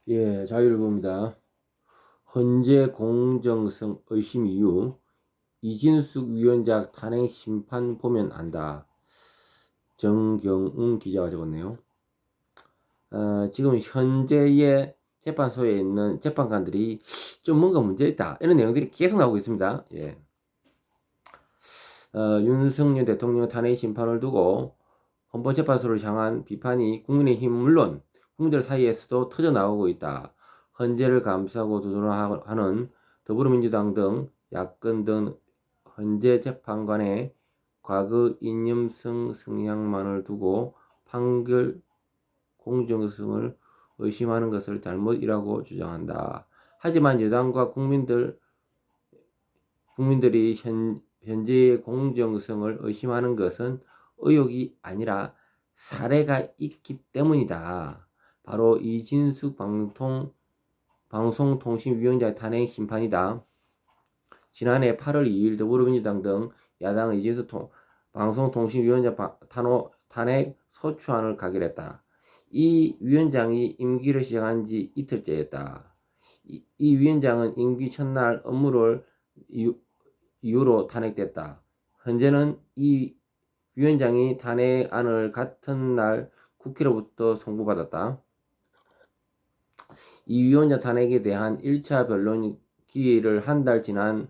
예, 자유일보입니다. 헌재 공정성 의심 이유 이진숙 위원장 탄핵 심판 보면 안다. 정경훈 기자가 적었네요. 지금 현재의 재판소에 있는 재판관들이 좀 뭔가 문제 있다 이런 내용들이 계속 나오고 있습니다. 예. 윤석열 대통령 탄핵 심판을 두고 헌법재판소를 향한 비판이 국민의힘 물론 국민들 사이에서도 터져 나오고 있다. 헌재를 감싸고 두둔하는 더불어민주당 등 야권 등 헌재 재판관의 과거 이념성 성향만을 두고 판결 공정성을 의심하는 것을 잘못이라고 주장한다. 하지만 여당과 국민들이 현재의 공정성을 의심하는 것은 의혹이 아니라 사례가 있기 때문이다. 바로 이진숙 방송통신위원장의 탄핵 심판이다. 지난해 8월 2일 더불어민주당 등 야당은 이진숙 방송통신위원장 탄핵 소추안을 가결했다. 이 위원장이 임기를 시작한 지 이틀째였다. 이 위원장은 임기 첫날 업무를 이유로 탄핵됐다. 현재는 이 위원장이 탄핵안을 같은 날 국회로부터 송부받았다. 이 위원장 탄핵에 대한 1차 변론 기일을 한 달이 지난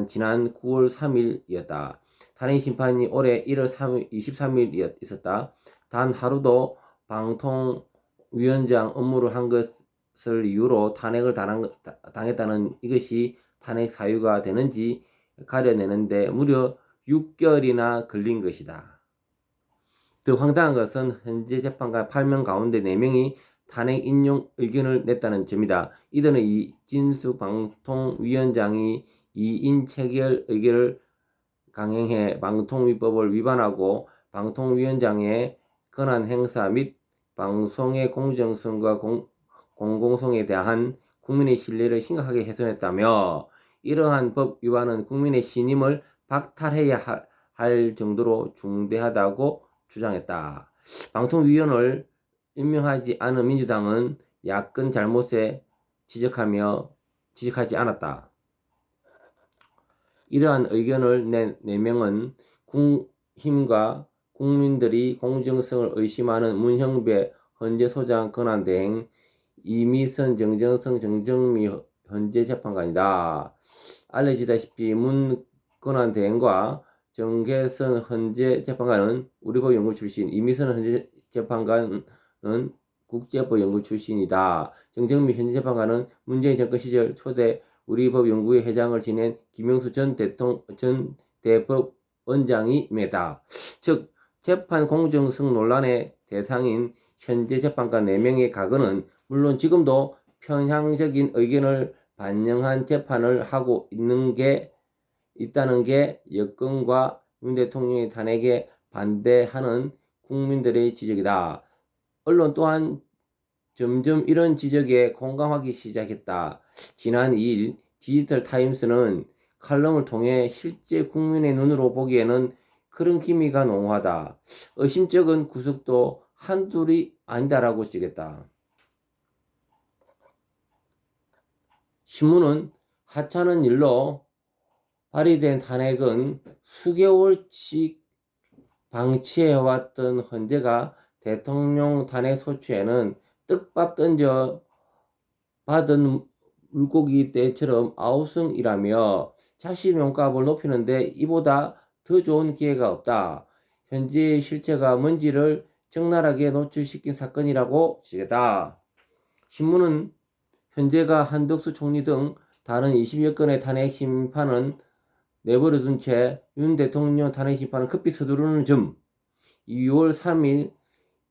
지난 9월 3일이었다. 탄핵 심판이 올해 1월 23일 있었다. 단 하루도 방통위원장 업무를 한 것을 이유로 탄핵을 당했다는 이것이 탄핵 사유가 되는지 가려내는데 무려 6개월이나 걸린 것이다. 더 황당한 것은 현재 재판관 8명 가운데 4명이 탄핵 인용 의견을 냈다는 점이다. 이들은 이진수 방통위원장이 2인 체결 의결을 강행해 방통위법을 위반하고 방통위원장의 권한 행사 및 방송의 공정성과 공공성에 대한 국민의 신뢰를 심각하게 훼손했다며 이러한 법 위반은 국민의 신임을 박탈해야 할 정도로 중대하다고 주장했다. 방통위원을 임명하지 않은 민주당은 야권 잘못에 지적하지 않았다. 이러한 의견을 낸 4명은 국힘과 국민들이 공정성을 의심하는 문형배 헌재소장 권한대행, 이미선, 정정성, 정정미 헌재 재판관이다. 알려지다시피 문 권한대행과 정계선 헌재 재판관은 우리법 연구 출신, 이미선 헌재 재판관은 국제법 연구 출신이다. 정정미 헌재 재판관은 문재인 정권 시절 초대 우리법 연구회 회장을 지낸 김영수 전 대법원장임에다. 즉 재판 공정성 논란의 대상인 현재 재판관 4명의 각오는 물론 지금도 편향적인 의견을 반영한 재판을 하고 있다는 게 여권과 윤 대통령의 탄핵에 반대하는 국민들의 지적이다. 언론 또한 점점 이런 지적에 공감하기 시작했다. 지난 2일 디지털 타임스는 칼럼을 통해 실제 국민의 눈으로 보기에는 그런 기미가 농후하다. 의심쩍은 구속도 한둘이 아니다라고 지겠다. 신문은 하찮은 일로 발의된 탄핵은 수개월씩 방치해왔던 헌재가 대통령 탄핵 소추에는 떡밥 던져 받은 물고기 떼처럼 아우성이라며 자신 몸값을 높이는데 이보다 더 좋은 기회가 없다. 현재의 실체가 뭔지를 적나라하게 노출시킨 사건이라고 지겠다. 신문은 현재가 한덕수 총리 등 다른 20여 건의 탄핵 심판은 내버려둔 채 윤 대통령 탄핵 심판을 급히 서두르는 점, 2월 3일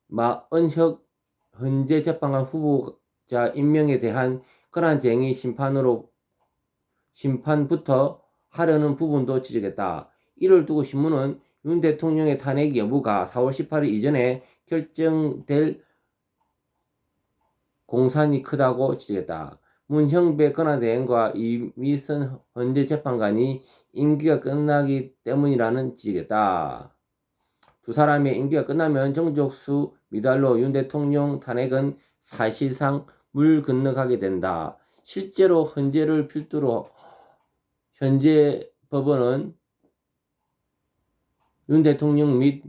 마은혁 헌재 재판관 후보자 임명에 대한 권한쟁의 심판부터 하려는 부분도 지적했다. 이를 두고 신문은 윤 대통령의 탄핵 여부가 4월 18일 이전에 결정될 공산이 크다고 지적했다. 문형배 권한대행과 이미선 헌재 재판관이 임기가 끝나기 때문이라는 지적했다. 두 사람의 임기가 끝나면 정족수 미달로 윤 대통령 탄핵은 사실상 물 건너가게 된다. 실제로 헌재를 필두로 현재 법원은 윤 대통령 및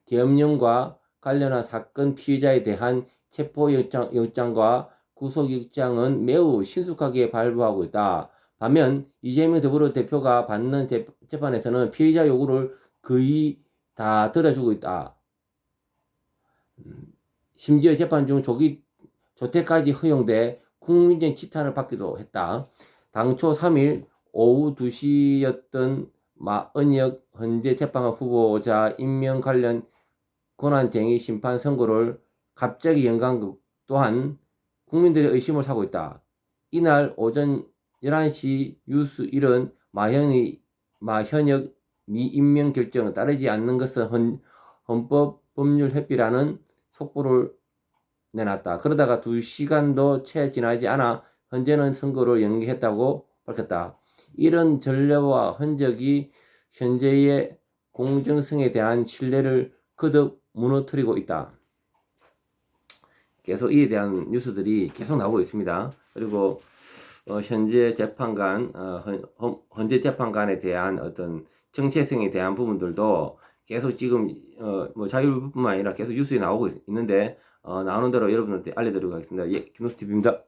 계엄령과 관련한 사건 피의자에 대한 체포영장과 구속영장은 매우 신속하게 발부하고 있다. 반면 이재명 더불어대표가 받는 재판에서는 피의자 요구를 거의 다 들어주고 있다. 심지어 재판 중 조퇴까지 허용돼 국민적 지탄을 받기도 했다. 당초 3일 오후 2시였던 마은혁 헌재재판관 후보자 임명 관련 권한쟁의 심판 선고를 갑자기 연간 것 또한 국민들의 의심을 사고 있다. 이날 오전 11시 뉴스 1은 마현혁 미임명 결정을 따르지 않는 것은 헌법법률회피라는 속보를 내놨다. 그러다가 2시간도 채 지나지 않아 헌재는 선고를 연기했다고 밝혔다. 이런 전례와 흔적이 현재의 공정성에 대한 신뢰를 거듭 무너뜨리고 있다. 계속 이에 대한 뉴스들이 계속 나오고 있습니다. 그리고 현재 재판관, 헌재 재판관에 대한 어떤 정체성에 대한 부분들도 계속 지금 뭐 자유뿐만 아니라 계속 뉴스에 나오고 있는데 나오는 대로 여러분들한테 알려드리도록 하겠습니다. 예, 김노수TV입니다.